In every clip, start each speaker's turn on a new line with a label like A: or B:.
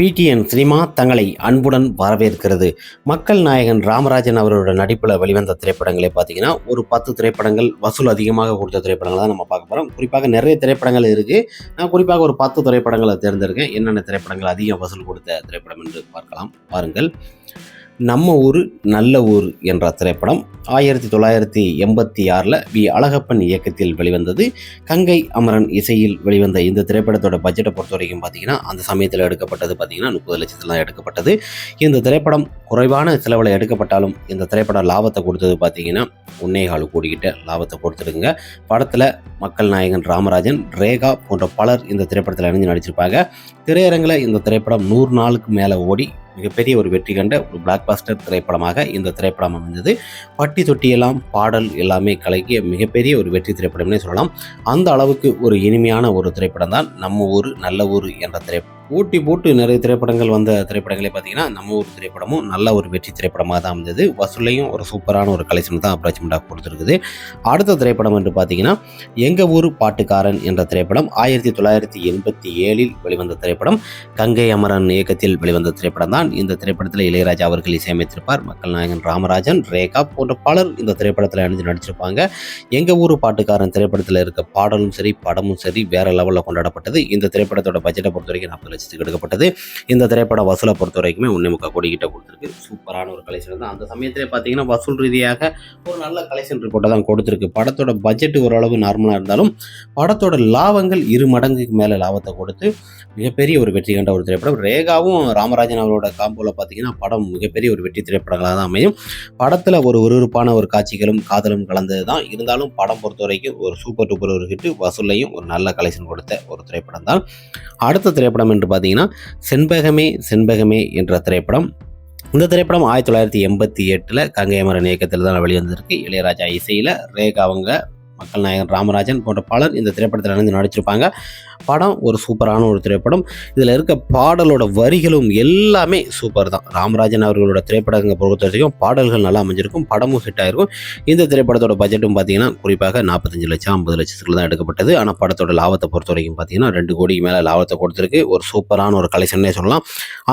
A: PTN cinema தங்களை அன்புடன் வரவேற்கிறது. மக்கள் நாயகன் ராமராஜன் அவரோட நடிப்பில் வெளிவந்த திரைப்படங்களே பார்த்தீங்கன்னா ஒரு 10 திரைப்படங்கள் வசூல் அதிகமாக கொடுத்த திரைப்படங்களை தான் நம்ம பார்க்க போகிறோம். குறிப்பாக நிறைய திரைப்படங்கள் இருக்குது. நான் குறிப்பாக ஒரு 10 திரைப்படங்களை தேர்ந்தெடுக்கேன். என்னென்ன திரைப்படங்கள் அதிகம் வசூல் கொடுத்த திரைப்படம் என்று பார்க்கலாம். பாருங்கள். நம்ம ஊர் நல்ல ஊர் என்ற திரைப்படம் 1986 வி அழகப்பன் இயக்கத்தில் வெளிவந்தது. கங்கை அமரன் இசையில் வெளிவந்த இந்த திரைப்படத்தோட பட்ஜெட்டை பொறுத்த வரைக்கும் பார்த்தீங்கன்னா அந்த சமயத்தில் எடுக்கப்பட்டது பார்த்தீங்கன்னா 30 லட்சத்தில் தான் எடுக்கப்பட்டது. இந்த திரைப்படம் குறைவான செலவில் எடுக்கப்பட்டாலும் இந்த திரைப்படம் லாபத்தை கொடுத்தது பார்த்தீங்கன்னா 1.25 கோடிக்கிட்ட லாபத்தை கொடுத்துருக்குங்க. படத்தில் மக்கள் நாயகன் ராமராஜன், ரேகா போன்ற பலர் இந்த திரைப்படத்தில் இணைஞ்சு நடிச்சிருப்பாங்க. திரையரங்கில் இந்த திரைப்படம் 100 நாளுக்கு மேலே ஓடி மிகப்பெரிய ஒரு வெற்றி கண்ட ஒரு பிளாக் பாஸ்டர் திரைப்படமாக இந்த திரைப்படம் அமைந்தது. பட்டி தொட்டியெல்லாம் பாடல் எல்லாமே கலக்கிய மிகப்பெரிய ஒரு வெற்றி திரைப்படம்னே சொல்லலாம். அந்த அளவுக்கு ஒரு இனிமையான ஒரு திரைப்படம் தான் நம்ம ஊர் நல்ல ஊர் என்ற திரைப்படம். ஊட்டி போட்டு நிறைய திரைப்படங்கள் வந்த திரைப்படங்களே பார்த்தீங்கன்னா நம்ம ஊர் திரைப்படமும் நல்ல ஒரு வெற்றி திரைப்படமாக தான் அமைந்தது. வசூலையும் ஒரு சூப்பரான ஒரு கலெக்ஷன் தான் அப்ராச்மெண்ட்டாக கொடுத்துருக்குது. அடுத்த திரைப்படம் என்று பார்த்தீங்கன்னா எங்கள் ஊர் பாட்டுக்காரன் என்ற திரைப்படம் 1987 வெளிவந்த திரைப்படம். கங்கை அமரன் இயக்கத்தில் வெளிவந்த திரைப்படம் தான். இந்த திரைப்படத்தில் இளையராஜா அவர்கள் இசையமைத்திருப்பார். மக்கள் நாயகன் ராமராஜன், ரேகா போன்ற பலர் இந்த திரைப்படத்தில் இணைஞ்சு நடிச்சிருப்பாங்க. எங்கள் ஊர் பாட்டுக்காரன் திரைப்படத்தில் இருக்க பாடலும் சரி படமும் சரி வேற லெவலில் கொண்டாடப்பட்டது. இந்த திரைப்படத்தோட பட்ஜெட்டை பொறுத்த வரைக்கும் 40 லட்சத்துக்கு எடுக்கப்பட்டது. இந்த திரைப்படம் வசூலை பொறுத்த வரைக்குமே 1.25 கோடி கிட்ட கொடுத்துருக்கு. சூப்பரான ஒரு கலெக்ஷன் தான். அந்த சமயத்திலே பார்த்தீங்கன்னா வசூல் ரீதியாக ஒரு நல்ல கலெக்ஷன் ரிப்போர்ட்டை தான் கொடுத்துருக்கு. படத்தோட பட்ஜெட் ஓரளவு நார்மலாக இருந்தாலும் படத்தோட லாபங்கள் 2 மடங்குக்கு மேலே லாபத்தை கொடுத்து மிகப்பெரிய ஒரு வெற்றி கண்ட ஒரு திரைப்படம். ரேகாவும் ராமராஜன் அவரோட காம்போல பார்த்தீங்கன்னா படம் மிகப்பெரிய ஒரு வெற்றி திரைப்படங்களாக தான் அமையும். படத்தில் ஒரு விறுவிறுப்பான ஒரு காட்சிகளும் காதலும் கலந்தது தான். இருந்தாலும் படம் பொறுத்த வரைக்கும் ஒரு சூப்பர் டூப்பர் ஒரு ஹிட், வசூலையும் ஒரு நல்ல கலெக்ஷன் கொடுத்த ஒரு திரைப்படம் தான். அடுத்த திரைப்படம் என்று பார்த்தீங்கன்னா செண்பகமே செண்பகமே என்ற திரைப்படம். இந்த திரைப்படம் 1988 கங்கை அமரன் இயக்கத்தில் தான் வெளிவந்திருக்கு. இளையராஜா இசையில் ரேகா அவங்க, மக்கள் நாயகன் ராமராஜன் போன்ற பலர் இந்த திரைப்படத்தில் இணைந்து நடிச்சிருப்பாங்க. படம் ஒரு சூப்பரான ஒரு திரைப்படம். இதில் இருக்க பாடலோட வரிகளும் எல்லாமே சூப்பர் தான். ராமராஜன் அவர்களோட திரைப்படங்களை பொறுத்த வரைக்கும் பாடல்கள் நல்லா அமைஞ்சிருக்கும், படமும் ஹிட் ஆயிருக்கும். இந்த திரைப்படத்தோட பட்ஜெட்டும் பார்த்தீங்கன்னா குறிப்பாக 45 லட்சம் 50 லட்சத்துக்குள்ள தான் எடுக்கப்பட்டது. ஆனால் படத்தோட லாபத்தை பொறுத்த வரைக்கும் பார்த்தீங்கன்னா 2 கோடிக்கு மேலே லாபத்தை கொடுத்துருக்கு. ஒரு சூப்பரான ஒரு கலெக்ஷன்னே சொல்லலாம்.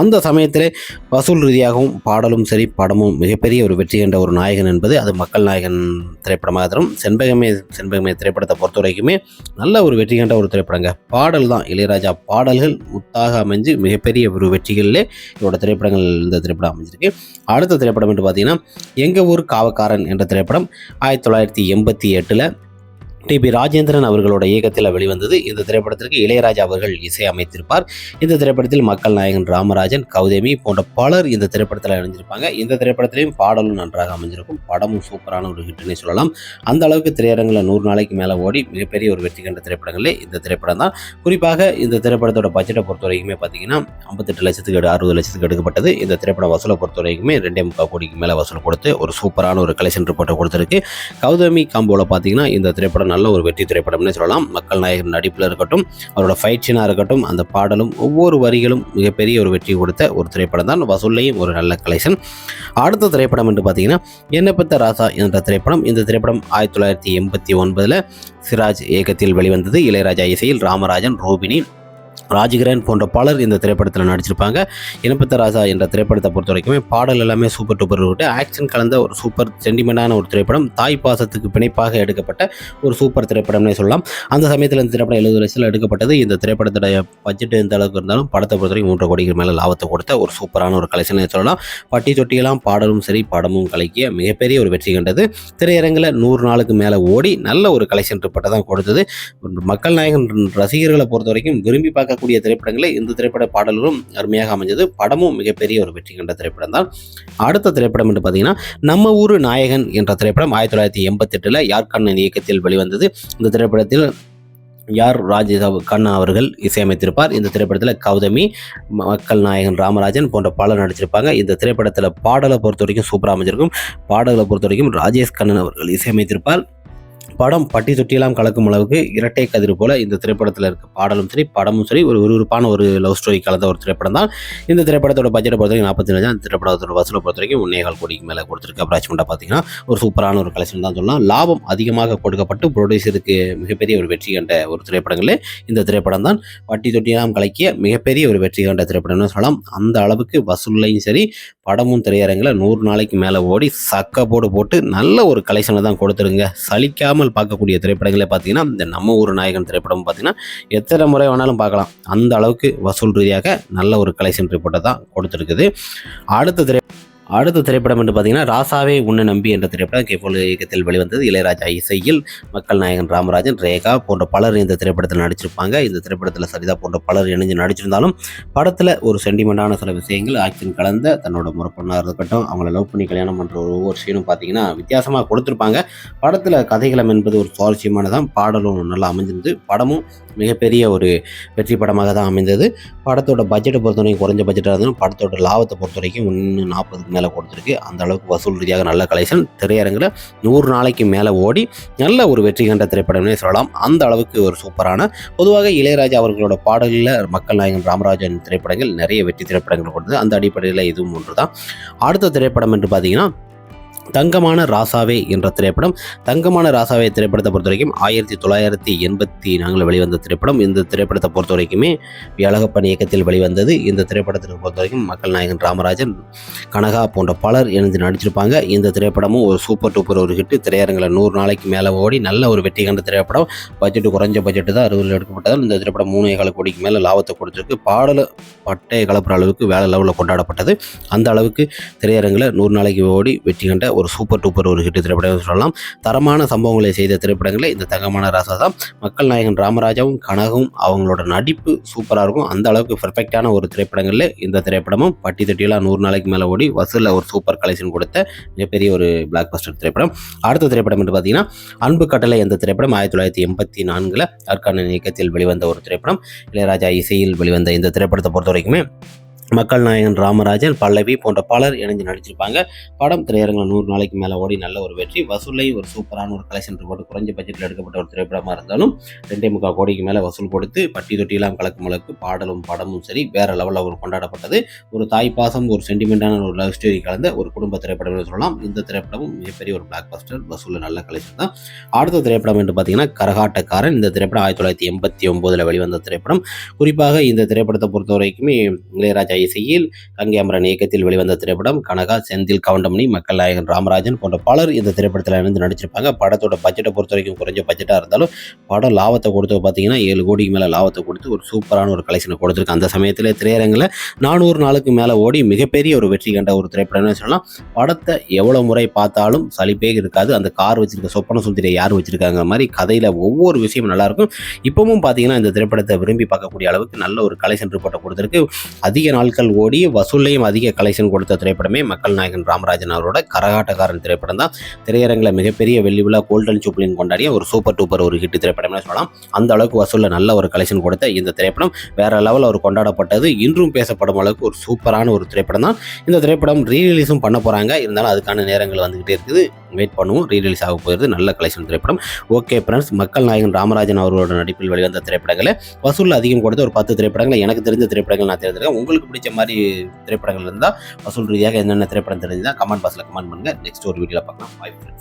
A: அந்த சமயத்தில் வசூல் ரீதியாகவும் பாடலும் சரி படமும் மிகப்பெரிய ஒரு வெற்றி கண்ட ஒரு நாயகன் என்பது அது மக்கள் நாயகன் திரைப்படமாக தரும். செண்பகமே செண்பகமே திரைப்படத்தை பொறுத்த வரைக்குமே நல்ல ஒரு வெற்றி கண்ட ஒரு திரைப்படங்க. பாடல் தான் இளையராஜா பாடல்கள் முத்தாக அமைஞ்சு மிகப்பெரிய ஒரு வெற்றிகளிலே இதோட திரைப்படங்கள் இந்த திரைப்படம் அமைஞ்சிருக்கு. அடுத்த திரைப்படம் என்று பார்த்தீங்கன்னா எங்கள் ஊர் காவக்காரன் என்ற திரைப்படம் 1988 டிபி ராஜேந்திரன் அவர்களோட இயக்கத்தில் வெளிவந்தது. இந்த திரைப்படத்திற்கு இளையராஜா அவர்கள் இசையமைத்திருப்பார். இந்த திரைப்படத்தில் மக்கள் நாயகன் ராமராஜன், கௌதமி போன்ற பலர் இந்த திரைப்படத்தில் இணைஞ்சிருப்பாங்க. இந்த திரைப்படத்திலையும் பாடலும் நன்றாக அமைஞ்சிருக்கும். படமும் சூப்பரான ஒரு ஹிட்னே சொல்லலாம். அந்த அளவுக்கு திரையரங்கில் 100 நாளைக்கு மேலே ஓடி மிகப்பெரிய ஒரு வெற்றி கண்ட திரைப்படங்களே இந்த திரைப்படம் தான். குறிப்பாக இந்த திரைப்படத்தோட பட்ஜெட்டை பொறுத்த வரைக்குமே பார்த்தீங்கன்னா 58 லட்சத்துக்கு 60 லட்சத்துக்கு எடுக்கப்பட்டது. இந்த திரைப்பட வசூலை பொறுத்த வரைக்குமே 2.25 கோடிக்கு மேலே வசூல் கொடுத்து ஒரு சூப்பரான ஒரு கலெக்ஷன் ரிப்போர்ட்டை கொடுத்துருக்கு. கௌதமி காம்போல பார்த்தீங்கன்னா இந்த திரைப்படம் நல்ல ஒரு வெற்றி திரைப்படம்னு சொல்லலாம். மக்கள் நாயகன் நடிப்பில் இருக்கட்டும், அவரோட ஃபைட் சீனாக இருக்கட்டும், அந்த பாடலும் ஒவ்வொரு வரிகளும் மிகப்பெரிய ஒரு வெற்றி கொடுத்த ஒரு திரைப்படம் தான். வசூல்லையும் ஒரு நல்ல கலெக்ஷன். அடுத்த திரைப்படம் என்று பார்த்தீங்கன்னா என்ன பெத்த ராசா என்ற திரைப்படம். இந்த திரைப்படம் 1989 சிராஜ் இயக்கத்தில் வெளிவந்தது. இளையராஜா இசையில் ராமராஜன், ரோபினி, ராஜகிரண் போன்ற பலர் இந்த திரைப்படத்தில் நடிச்சிருப்பாங்க. இனப்பெத்த ராசா என்ற திரைப்படத்தை பொறுத்த வரைக்குமே பாடல் எல்லாமே சூப்பர் டூப்பர் விட்டு ஆக்ஷன் கலந்த ஒரு சூப்பர் சென்டிமெண்டான ஒரு திரைப்படம். தாய் பாசத்துக்கு பிணைப்பாக எடுக்கப்பட்ட ஒரு சூப்பர் திரைப்படம்னே சொல்லலாம். அந்த சமயத்தில் இந்த திரைப்படம் 70 லட்சத்தில் எடுக்கப்பட்டது. இந்த திரைப்படத்துடைய பட்ஜெட் எந்த அளவுக்கு இருந்தாலும் படத்தை பொறுத்த வரைக்கும் 3 கோடிக்கு மேலே லாபத்தை கொடுத்த ஒரு சூப்பரான ஒரு கலெக்ஷனே சொல்லலாம். பட்டி தொட்டியெல்லாம் பாடலும் சரி படமும் கலக்கிய மிகப்பெரிய ஒரு வெற்றி கண்டது. திரையரங்கில் 100 நாளுக்கு மேலே ஓடி நல்ல ஒரு கலெக்ஷன் ரிப்போர்ட்டை தான் கொடுத்தது. மக்கள் நாயகன் ரசிகர்களை பொறுத்த வரைக்கும் விரும்பி பார்க்கக்கூடிய திரைப்படங்களே இந்த திரைப்பட பாடல்களும் அருமையாக அமைஞ்சது. படமும் மிகப்பெரிய ஒரு வெற்றி கண்ட திரைப்படம் தான். அடுத்த திரைப்படம் என்று பார்த்தீங்கன்னா நம்ம ஊர் நாயகன் என்ற திரைப்படம் 1988 யார் கண்ணன் இயக்கத்தில் வெளிவந்தது. இந்த திரைப்படத்தில் கண்ணா அவர்கள் இசையமைத்திருப்பார். இந்த திரைப்படத்தில் கௌதமி, மக்கள் நாயகன் ராமராஜன் போன்ற பலர் நடிச்சிருப்பாங்க. இந்த திரைப்படத்தில் பாடலை பொறுத்த வரைக்கும் சூப்பராக அமைஞ்சிருக்கும். பாடல்களை பொறுத்த வரைக்கும் ராஜேஷ் கண்ணன் அவர்கள் இசையமைத்திருப்பார். படம் பட்டி தொட்டியெல்லாம் கலக்கும் அளவுக்கு இரட்டை கதிர் போல இந்த திரைப்படத்தில் இருக்க பாடலும் சரி படமும் சரி ஒரு விறுவிறுப்பான ஒரு லவ் ஸ்டோரி கலந்த ஒரு திரைப்படம் தான். இந்த திரைப்படத்தோட பட்ஜெட்டை பொறுத்த வரைக்கும் 45 அந்த திரைப்படத்தோட வசூலை பொறுத்த வரைக்கும் 1.25 கோடிக்கு மேலே கொடுத்துருக்கு. அப்ராக்சிமேட்டாக பார்த்தீங்கன்னா ஒரு சூப்பரான ஒரு கலெக்ஷன் தான் சொல்லலாம். லாபம் அதிகமாக கொடுக்கப்பட்டு ப்ரொடியூசருக்கு மிகப்பெரிய ஒரு வெற்றி கண்ட ஒரு திரைப்படங்களே இந்த திரைப்படம் தான். பட்டி தொட்டியெல்லாம் கலக்கிய மிகப்பெரிய ஒரு வெற்றி கண்ட திரைப்படம்னு சொல்லலாம். அந்த அளவுக்கு வசூல்லையும் சரி படமும் திரையரங்கில் 100 நாளைக்கு மேலே ஓடி சக்க போட்டு நல்ல ஒரு கலெக்ஷனை தான் கொடுத்துருங்க. சலிக்காமல் பார்க்கக்கூடிய திரைப்படங்களே பார்த்தீங்கன்னா இந்த நம்ம ஊர் நாயகன் திரைப்படம் பார்த்தீங்கன்னா எத்தனை முறை வேணாலும் பார்க்கலாம். அந்த அளவுக்கு வசூல் ரீதியாக நல்ல ஒரு கலெக்ஷன் ரிப்போர்ட்டை தான் கொடுத்துருக்குது. அடுத்த திரைப்படம் என்று பார்த்தீங்கன்னா ராசாவே உன்னை நம்பி என்ற திரைப்படம் கேபோல் இயக்கத்தில் வெளிவந்தது. இளையராஜா இசையில் மக்கள் நாயகன் ராமராஜன், ரேகா போன்ற பலர் இந்த திரைப்படத்தில் நடிச்சிருப்பாங்க. இந்த திரைப்படத்தில் சரிதா போன்ற பலர் இணைஞ்சு நடிச்சிருந்தாலும் படத்தில் ஒரு சென்டிமெண்டான சில விஷயங்கள் ஆக்ஷன் கலந்த தன்னோட முறப்பொண்ணாக இருக்கட்டும், அவங்கள லவ் பண்ணி கல்யாணம் பண்ணுற ஒவ்வொரு சீனும் பார்த்தீங்கன்னா வித்தியாசமாக கொடுத்துருப்பாங்க. படத்தில் கதைகளம் என்பது ஒரு சுவாரஸ்யமானதான். பாடலும் நல்லா அமைஞ்சிருந்து படமும் மிகப்பெரிய ஒரு வெற்றி படமாக தான் அமைந்தது. படத்தோட பட்ஜெட்டை பொறுத்த வரைக்கும் குறைஞ்ச பட்ஜெட்டாக இருந்தாலும் படத்தோட லாபத்தை பொறுத்த வரைக்கும் 140க்கு மேலே கொடுத்துருக்கு. அந்த அளவுக்கு வசூல் ரீதியாக நல்ல கலெக்ஷன். திரையரங்கில் 100 நாளைக்கு மேலே ஓடி நல்ல ஒரு வெற்றி கண்ட திரைப்படம்னே சொல்லலாம். அந்த அளவுக்கு ஒரு சூப்பரான பொதுவாக இளையராஜா அவர்களோட பாடலில் மக்கள் நாயகன் ராமராஜன் திரைப்படங்கள் நிறைய வெற்றி திரைப்படங்கள் கொடுத்தது. அந்த அடிப்படையில் இதுவும் ஒன்று தான். அடுத்த திரைப்படம் என்று பார்த்தீங்கன்னா தங்கமான ராசாவே என்ற திரைப்படம். தங்கமான ராசாவே திரைப்படத்தை பொறுத்த வரைக்கும் 1984 வெளிவந்த திரைப்படம். இந்த திரைப்படத்தை பொறுத்த வரைக்குமே அழகப்பன் இயக்கத்தில் வெளிவந்தது. இந்த திரைப்படத்தை பொறுத்த வரைக்கும் மக்கள் நாயகன் ராமராஜன், கனகா போன்ற பலர் இணைந்து நடிச்சிருப்பாங்க. இந்த திரைப்படமும் ஒரு சூப்பர் டூப்பர் ஒரு ஹிட். திரையரங்கில் 100 நாளைக்கு மேலே ஓடி நல்ல ஒரு வெற்றி கண்ட திரைப்படம். பட்ஜெட்டு குறைஞ்ச பட்ஜெட்டு தான் 60 எடுக்கப்பட்டதால் இந்த திரைப்படம் 3.25 கோடிக்கு மேலே லாபத்தை கொடுத்துருக்கு. பாடல் பட்டையை கலப்புற அளவுக்கு வேலை லெவலில் கொண்டாடப்பட்டது. அந்த அளவுக்கு திரையரங்கில் 100 நாளைக்கு ஓடி வெற்றி கண்ட ஒரு சூப்பர் டூப்பர் ஒரு ஹிட் திரைப்படம் சொல்லலாம். தரமான சம்பவங்களை செய்த திரைப்படங்களே இந்த தங்கமான ராசா தான். மக்கள் நாயகன் ராமராஜாவும் கனகவும் அவங்களோட நடிப்பு சூப்பராக இருக்கும். அந்த அளவுக்கு பெர்ஃபெக்டான ஒரு திரைப்படங்களில் இந்த திரைப்படமும் பட்டி தொட்டியெல்லாம் 100 நாளைக்கு மேலே ஓடி வசூலில் ஒரு சூப்பர் கலெக்ஷன் கொடுத்த மிகப்பெரிய ஒரு பிளாக் பஸ்டர் திரைப்படம். அடுத்த திரைப்படம் என்று பார்த்தீங்கன்னா அன்பு கட்டளை என்ற திரைப்படம் 1984 அர்க்கானன் இயக்கத்தில் வெளிவந்த ஒரு திரைப்படம். இளையராஜா இசையில் வெளிவந்த இந்த திரைப்படத்தை பொறுத்த வரைக்குமே மக்கள் நாயகன் ராமராஜன், பல்லவி போன்ற பலர் இணைஞ்சு நடிச்சிருப்பாங்க. படம் திரையரங்கில் 100 நாளைக்கு மேலே ஓடி நல்ல ஒரு வெற்றி. வசூலையும் ஒரு சூப்பரான ஒரு கலெக்ஷன் ரிப்போர்ட். குறைஞ்ச பட்ஜெட்டில் எடுக்கப்பட்ட ஒரு திரைப்படமாக இருந்தாலும் 2.25 கோடிக்கு மேலே வசூல் கொடுத்து பட்டி தொட்டியெல்லாம் கலக்கும் அளவுக்கு பாடலும் படமும் சரி வேற லெவலில் ஒரு கொண்டாடப்பட்டது. ஒரு தாய் பாசம், ஒரு சென்டிமெண்டான ஒரு லவ் ஸ்டோரி கலந்த ஒரு குடும்ப திரைப்படம் சொல்லலாம். இந்த திரைப்படமும் மிகப்பெரிய ஒரு பிளாக் பஸ்டர், வசூலில் நல்ல கலெக்ஷன் தான். அடுத்த திரைப்படம் என்று பார்த்தீங்கன்னா கரகாட்டக்காரன். இந்த திரைப்படம் 1989 வெளிவந்த திரைப்படம். குறிப்பாக இந்த திரைப்படத்தை பொறுத்த வரைக்குமே இளையராஜா இசையில் கங்கை அமரன் இயக்கத்தில் வெளிவந்த திரைப்படம். கனகா, செந்தில் கவுண்டமணி, மக்கள் நாயகன் ராமராஜன் போன்ற பலர் இந்த திரைப்படத்தில் இணைந்து நடிச்சிருப்பாங்க. படத்தோட பட்ஜெட்டை பொறுத்த வரைக்கும் குறைஞ்ச பட்ஜெட்டாக இருந்தாலும் படம் லாபத்தை கொடுத்து பார்த்தீங்கன்னா 7 கோடிக்கு மேலே லாபத்தை கொடுத்து ஒரு சூப்பரான ஒரு கலெக்ஷனை கொடுத்துருக்கு. அந்த சமயத்தில் திரையரங்கில் 400 நாளுக்கு மேலே ஓடி மிகப்பெரிய ஒரு வெற்றி கண்ட ஒரு திரைப்படம்னு சொல்லலாம். படத்தை எவ்வளோ முறை பார்த்தாலும் சலிப்பே இருக்காது. அந்த கார் வச்சிருக்க சொப்பன சுந்தரியை யார் வச்சிருக்காங்க மாதிரி கதையில் ஒவ்வொரு விஷயமும் நல்லாயிருக்கும். இப்பவும் பார்த்தீங்கன்னா இந்த திரைப்படத்தை விரும்பி பார்க்கக்கூடிய அளவுக்கு நல்ல ஒரு கலெக்ஷன் ரிப்போர்ட்டை கொடுத்துருக்கு. அதிக நாட்கள் ஓடி வசூல்லையும் அதிக கலெக்ஷன் கொடுத்த திரைப்படமே மக்கள் நாயகன் ராமராஜன் அவரோட கரகாட்டக்காரன் திரைப்படம் தான். திரையரங்கில் மிகப்பெரிய வெள்ளி விழா கோல்டன் ஜூப்ளின் கொண்டாடிய ஒரு சூப்பர் டூப்பர் ஒரு ஹிட் திரைப்படம்னு சொல்லலாம். அந்த அளவுக்கு வசூலில் நல்ல ஒரு கலெக்ஷன் கொடுத்த இந்த திரைப்படம் வேற லெவலில் ஒரு கொண்டாடப்பட்டது. இன்றும் பேசப்படும் அளவுக்கு ஒரு சூப்பரான ஒரு திரைப்படம் தான். இந்த திரைப்படம் ரீரிலீஸும் பண்ண போகிறாங்க. இருந்தாலும் அதுக்கான நேரங்கள் வந்துகிட்டே இருக்குது. வெயிட் பண்ணுவோம். ரீரிலீஸ் ஆக போகிறது. நல்ல கலெக்ஷன் திரைப்படம். ஓகே ஃப்ரெண்ட்ஸ், மக்கள் நாயகன் ராமராஜன் அவர்களோட நடிப்பில் வெளிவந்த திரைப்படங்களை வசூலில் அதிகம் கொடுத்த ஒரு 10 திரைப்படங்களை எனக்கு தெரிஞ்ச திரைப்படங்கள் நான் தேர்ந்தெடுக்கிறேன். உங்களுக்கு பிடிச்ச மாதிரி திரைப்படங்கள் இருந்தால் வசூல் ரீதியாக என்னென்ன திரைப்படம் தெரிஞ்சுதான் கமெண்ட் பாக்ஸில் கமெண்ட் பண்ணுங்கள். நெக்ஸ்ட் ஒரு வீடியோவில் பார்க்கலாம். Bye friends.